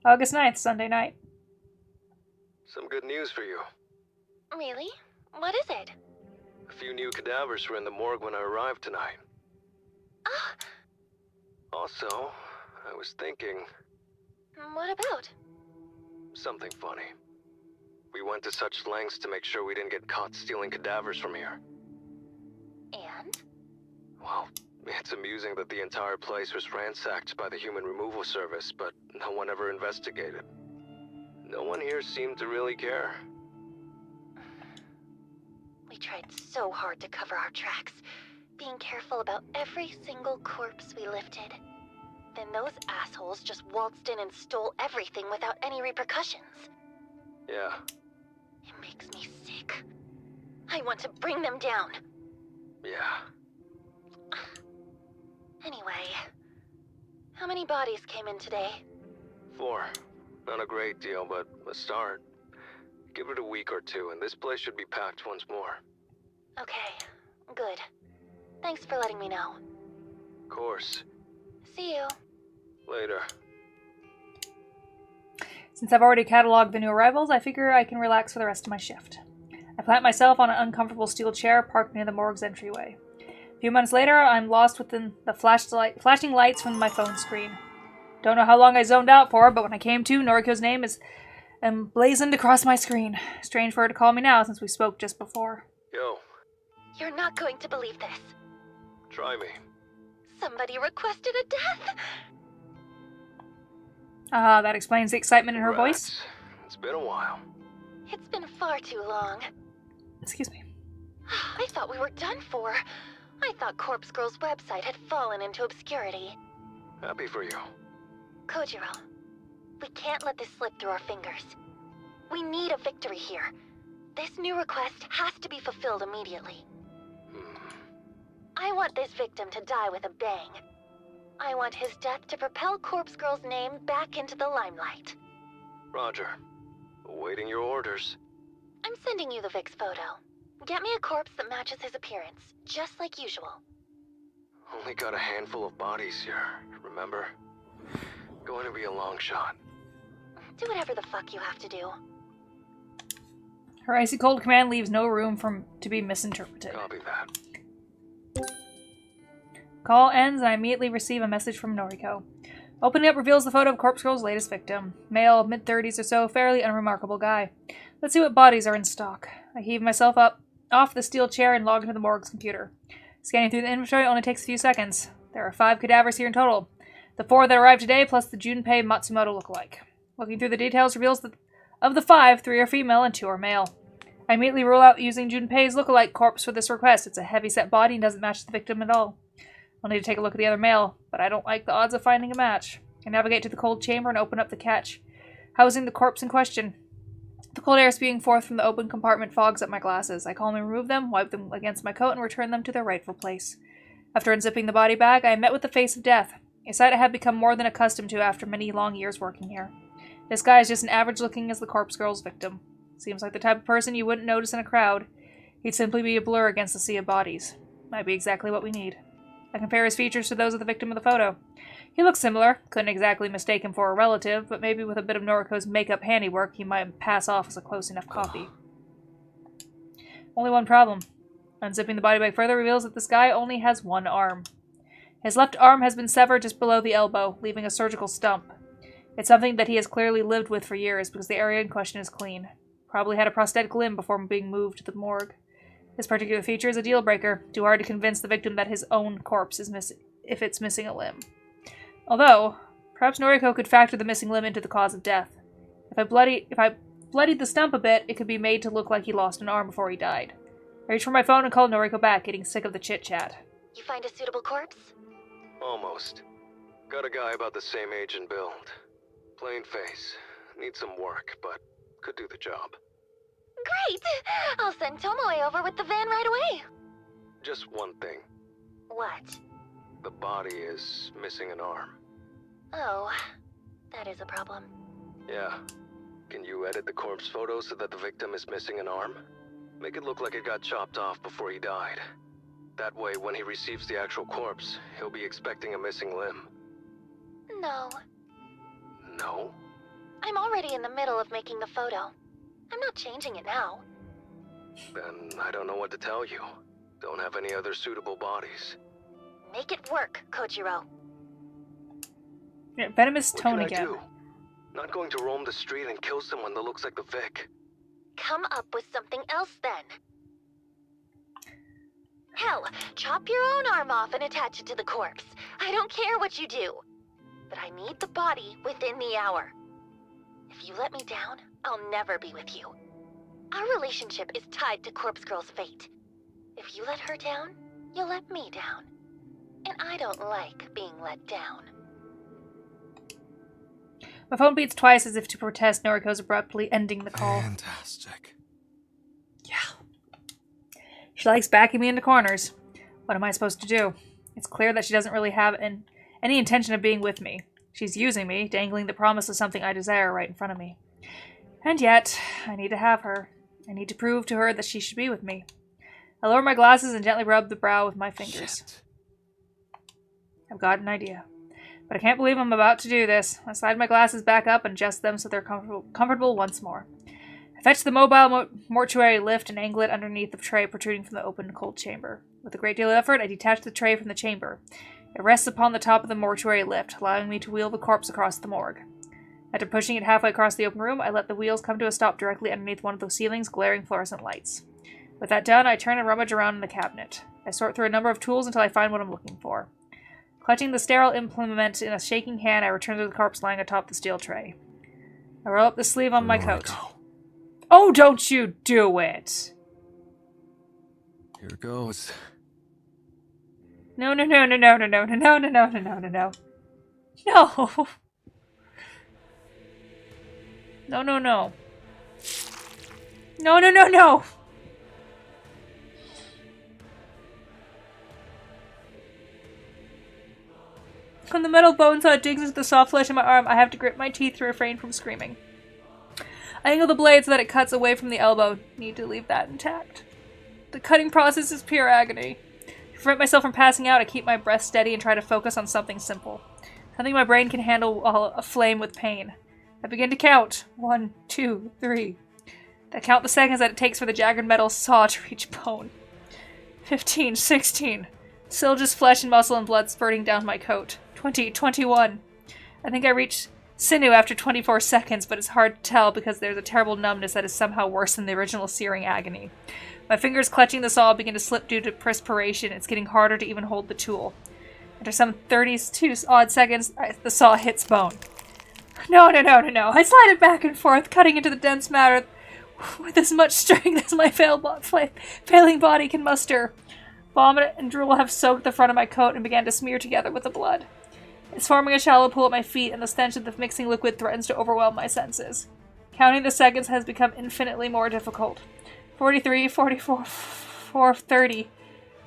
August 9th, Sunday night. Some good news for you. Really? What is it? A few new cadavers were in the morgue when I arrived tonight. Ah, Also, I was thinking what about? something funny. We went to such lengths to make sure we didn't get caught stealing cadavers from here. And? Well, it's amusing that the entire place was ransacked by the human removal service, but no one ever investigated. No one here seemed to really care. We tried so hard to cover our tracks, being careful about every single corpse we lifted. Then those assholes just waltzed in and stole everything without any repercussions. Yeah, It makes me sick. I want to bring them down. yeah. Anyway, how many bodies came in today? 4. Not a great deal, but a start. Give it a week or two, and this place should be packed once more. Okay, good. Thanks for letting me know. Of course. See you. Later. Since I've already cataloged the new arrivals, I figure I can relax for the rest of my shift. I plant myself on an uncomfortable steel chair parked near the morgue's entryway. A few months later, I'm lost within the flashing lights from my phone screen. Don't know how long I zoned out for, but when I came to, Noriko's name is emblazoned across my screen. Strange for her to call me now, since we spoke just before. Yo, You're not going to believe this. try me. Somebody requested a death. That explains the excitement in her voice. Rats. It's been a while. It's been far too long. Excuse me. I thought we were done for. I thought Corpse Girl's website had fallen into obscurity. Happy for you. Kojiro, we can't let this slip through our fingers. We need a victory here. This new request has to be fulfilled immediately. I want this victim to die with a bang. I want his death to propel Corpse Girl's name back into the limelight. Roger. Awaiting your orders. I'm sending you the Vic's photo. Get me a corpse that matches his appearance, just like usual. Only got a handful of bodies here, remember? Going to be a long shot. Do whatever the fuck you have to do. Her icy cold command leaves no room to be misinterpreted. Copy that. Call ends and I immediately receive a message from Noriko. Opening up reveals the photo of Corpse Girl's latest victim. Male, mid-30s or so, fairly unremarkable guy. Let's see what bodies are in stock. I heave myself up off the steel chair and log into the morgue's computer. Scanning through the inventory only takes a few seconds. There are 5 cadavers here in total. The 4 that arrived today, plus the Junpei Matsumoto lookalike. Looking through the details reveals that of the 5, 3 are female and 2 are male. I immediately rule out using Junpei's lookalike corpse for this request. It's a heavy-set body and doesn't match the victim at all. I'll need to take a look at the other male, but I don't like the odds of finding a match. I navigate to the cold chamber and open up the catch, housing the corpse in question. The cold air spewing forth from the open compartment fogs up my glasses. I calmly remove them, wipe them against my coat, and return them to their rightful place. After unzipping the body bag, I am met with the face of death, a sight I have become more than accustomed to after many long years working here. This guy is just as average-looking as the Corpse Girl's victim. Seems like the type of person you wouldn't notice in a crowd. He'd simply be a blur against the sea of bodies. Might be exactly what we need. I compare his features to those of the victim of the photo. He looks similar. Couldn't exactly mistake him for a relative, but maybe with a bit of Noriko's makeup handiwork, he might pass off as a close enough copy. Only one problem. Unzipping the body bag further reveals that this guy only has one arm. His left arm has been severed just below the elbow, leaving a surgical stump. It's something that he has clearly lived with for years, because the area in question is clean. Probably had a prosthetic limb before being moved to the morgue. This particular feature is a deal-breaker, too hard to convince the victim that his own corpse is missing if it's missing a limb. Although, perhaps Noriko could factor the missing limb into the cause of death. If I bloodied the stump a bit, it could be made to look like he lost an arm before he died. I reach for my phone and call Noriko back, getting sick of the chit-chat. You find a suitable corpse? Almost. Got a guy about the same age and build. Plain face. Needs some work, but could do the job. Great! I'll send Tomoe over with the van right away. Just one thing. What? The body is missing an arm. Oh, that is a problem. Yeah. Can you edit the corpse photo so that the victim is missing an arm? Make it look like it got chopped off before he died. That way, when he receives the actual corpse, he'll be expecting a missing limb. No. No? I'm already in the middle of making the photo. I'm not changing it now. Then I don't know what to tell you. Don't have any other suitable bodies. Make it work, Kojiro. Yeah, venomous What tone can I again. do? Not going to roam the street and kill someone that looks like the Vic. Come up with something else then. Hell, chop your own arm off and attach it to the corpse. I don't care what you do. But I need the body within the hour. If you let me down, I'll never be with you. Our relationship is tied to Corpse Girl's fate. If you let her down, you'll let me down. And I don't like being let down. My phone beats twice as if to protest Noriko's abruptly ending the call. Fantastic. Yeah. She likes backing me into corners. What am I supposed to do? It's clear that she doesn't really have any intention of being with me. She's using me, dangling the promise of something I desire right in front of me. And yet, I need to have her. I need to prove to her that she should be with me. I lower my glasses and gently rub the brow with my fingers. Shit. I've got an idea. But I can't believe I'm about to do this. I slide my glasses back up and adjust them so they're comfortable once more. I fetch the mobile mortuary lift and angle it underneath the tray protruding from the open cold chamber. With a great deal of effort, I detach the tray from the chamber. It rests upon the top of the mortuary lift, allowing me to wheel the corpse across the morgue. After pushing it halfway across the open room, I let the wheels come to a stop directly underneath one of the ceiling's glaring fluorescent lights. With that done, I turn and rummage around in the cabinet. I sort through a number of tools until I find what I'm looking for. Clutching the sterile implement in a shaking hand, I return to the corpse lying atop the steel tray. I roll up the sleeve on my coat. Oh, don't you do it! Here goes. No. No. No. No. When the metal bone saw digs into the soft flesh of my arm, I have to grit my teeth to refrain from screaming. I angle the blade so that it cuts away from the elbow. Need to leave that intact. The cutting process is pure agony. To prevent myself from passing out, I keep my breath steady and try to focus on something simple. Something my brain can handle while aflame with pain. I begin to count. 1, 2, 3. I count the seconds that it takes for the jagged metal saw to reach bone. 15, 16. Still just flesh and muscle and blood spurting down my coat. 20, 21. I think I reached sinew after 24 seconds, but it's hard to tell because there's a terrible numbness that is somehow worse than the original searing agony. My fingers clutching the saw begin to slip due to perspiration. It's getting harder to even hold the tool. After some 32 odd seconds, the saw hits bone. No. I slide it back and forth, cutting into the dense matter with as much strength as my failing body can muster. Vomit and drool have soaked the front of my coat and began to smear together with the blood. It's forming a shallow pool at my feet, and the stench of the mixing liquid threatens to overwhelm my senses. Counting the seconds has become infinitely more difficult. 43, 44, 30.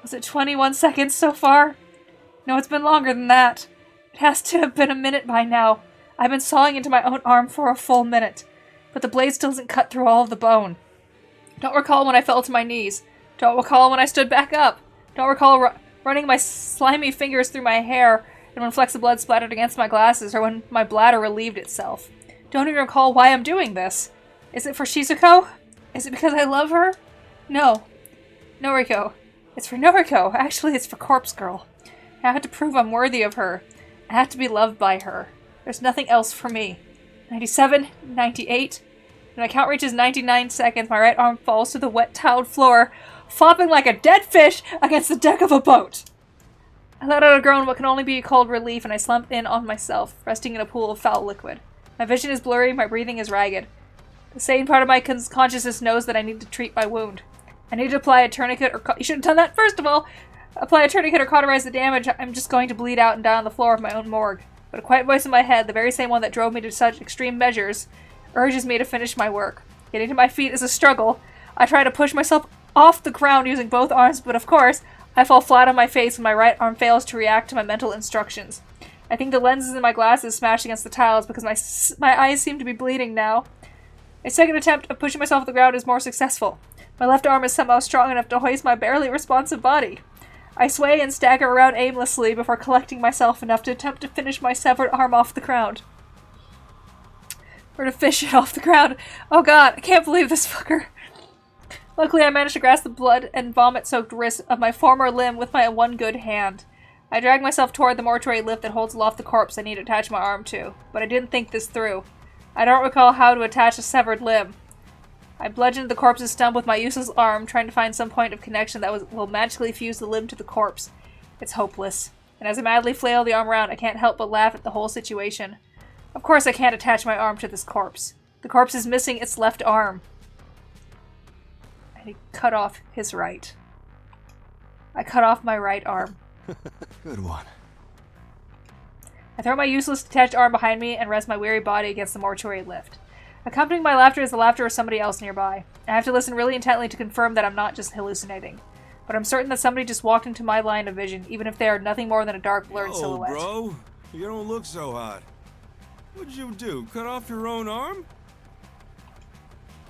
Was it 21 seconds so far? No, it's been longer than that. It has to have been a minute by now. I've been sawing into my own arm for a full minute, but the blade still doesn't cut through all of the bone. Don't recall when I fell to my knees. Don't recall when I stood back up. Don't recall running my slimy fingers through my hair and when flecks of blood splattered against my glasses or when my bladder relieved itself. Don't even recall why I'm doing this. Is it for Shizuko? Is it because I love her? No. Noriko. It's for Noriko. Actually, it's for Corpse Girl. I have to prove I'm worthy of her. I have to be loved by her. There's nothing else for me. 97, 98. When my count reaches 99 seconds, my right arm falls to the wet tiled floor, flopping like a dead fish against the deck of a boat. I let out a groan what can only be called relief, and I slump in on myself, resting in a pool of foul liquid. My vision is blurry, my breathing is ragged. The sane part of my consciousness knows that I need to treat my wound. I need to apply a tourniquet or... You should have done that first of all! Apply a tourniquet or cauterize the damage. I'm just going to bleed out and die on the floor of my own morgue. But a quiet voice in my head, the very same one that drove me to such extreme measures, urges me to finish my work. Getting to my feet is a struggle. I try to push myself off the ground using both arms, but of course, I fall flat on my face when my right arm fails to react to my mental instructions. I think the lenses in my glasses smashed against the tiles because my eyes seem to be bleeding now. A second attempt of pushing myself off the ground is more successful. My left arm is somehow strong enough to hoist my barely responsive body. I sway and stagger around aimlessly before collecting myself enough to attempt to finish my severed arm off the ground. or to fish it off the ground. Oh god, I can't believe this fucker. Luckily, I managed to grasp the blood and vomit-soaked wrist of my former limb with my one good hand. I dragged myself toward the mortuary lift that holds aloft the corpse I need to attach my arm to, but I didn't think this through. I don't recall how to attach a severed limb. I bludgeoned the corpse's stump with my useless arm, trying to find some point of connection that will magically fuse the limb to the corpse. It's hopeless. And as I madly flail the arm around, I can't help but laugh at the whole situation. Of course I can't attach my arm to this corpse. The corpse is missing its left arm. And he cut off his right. I cut off my right arm. Good one. I throw my useless detached arm behind me and rest my weary body against the mortuary lift. Accompanying my laughter is the laughter of somebody else nearby. I have to listen really intently to confirm that I'm not just hallucinating. But I'm certain that somebody just walked into my line of vision, even if they are nothing more than a dark, blurred silhouette. Bro, you don't look so hot. What'd you do? Cut off your own arm?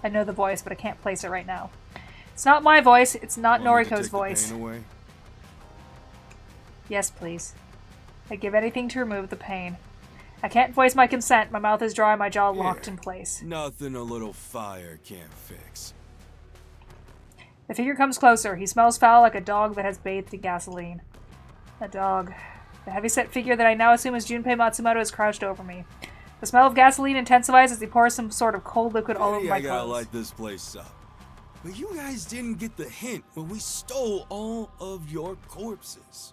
I know the voice, but I can't place it right now. It's not my voice. It's not Noriko's voice. The pain away? Yes, please. I'd give anything to remove the pain. I can't voice my consent. My mouth is dry, my jaw locked in place. Nothing a little fire can't fix. The figure comes closer. He smells foul like a dog that has bathed in gasoline. A dog. The heavyset figure that I now assume is Junpei Matsumoto is crouched over me. The smell of gasoline intensifies as he pours some sort of cold liquid all over my clothes. I gotta light this place up. But you guys didn't get the hint when we stole all of your corpses.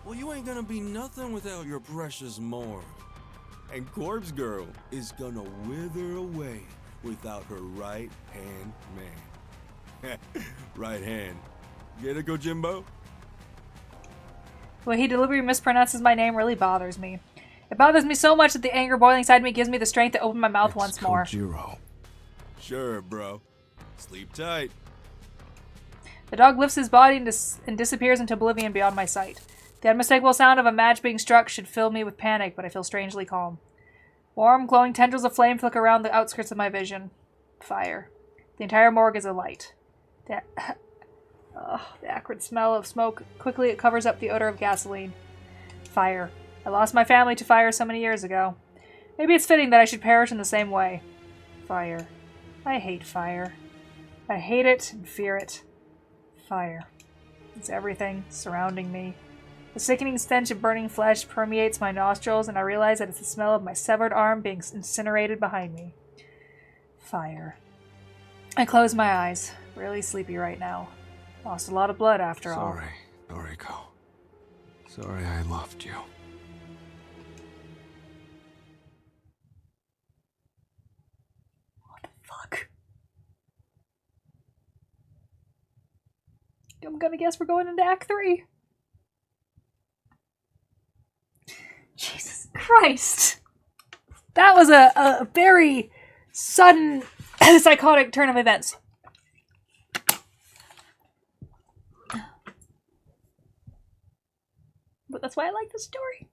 Well, you ain't gonna be nothing without your precious morgue. And Corpse Girl is gonna wither away without her right-hand man. Right hand. Get it, Kojimbo? The way he deliberately mispronounces my name really bothers me. It bothers me so much that the anger boiling inside me gives me the strength to open my mouth once more. Kojiro. Sure, bro. Sleep tight. The dog lifts his body and disappears into oblivion beyond my sight. The unmistakable sound of a match being struck should fill me with panic, but I feel strangely calm. Warm, glowing tendrils of flame flicker around the outskirts of my vision. Fire. The entire morgue is alight. The acrid smell of smoke quickly covers up the odor of gasoline. Fire. I lost my family to fire so many years ago. Maybe it's fitting that I should perish in the same way. Fire. I hate fire. I hate it and fear it. Fire. It's everything surrounding me. The sickening stench of burning flesh permeates my nostrils, and I realize that it's the smell of my severed arm being incinerated behind me. Fire. I close my eyes. Really sleepy right now. Lost a lot of blood after all. Sorry, Noriko. Sorry I loved you. What the fuck? I'm gonna guess we're going into Act 3. Jesus Christ. That was a very sudden, psychotic turn of events. But that's why I like this story.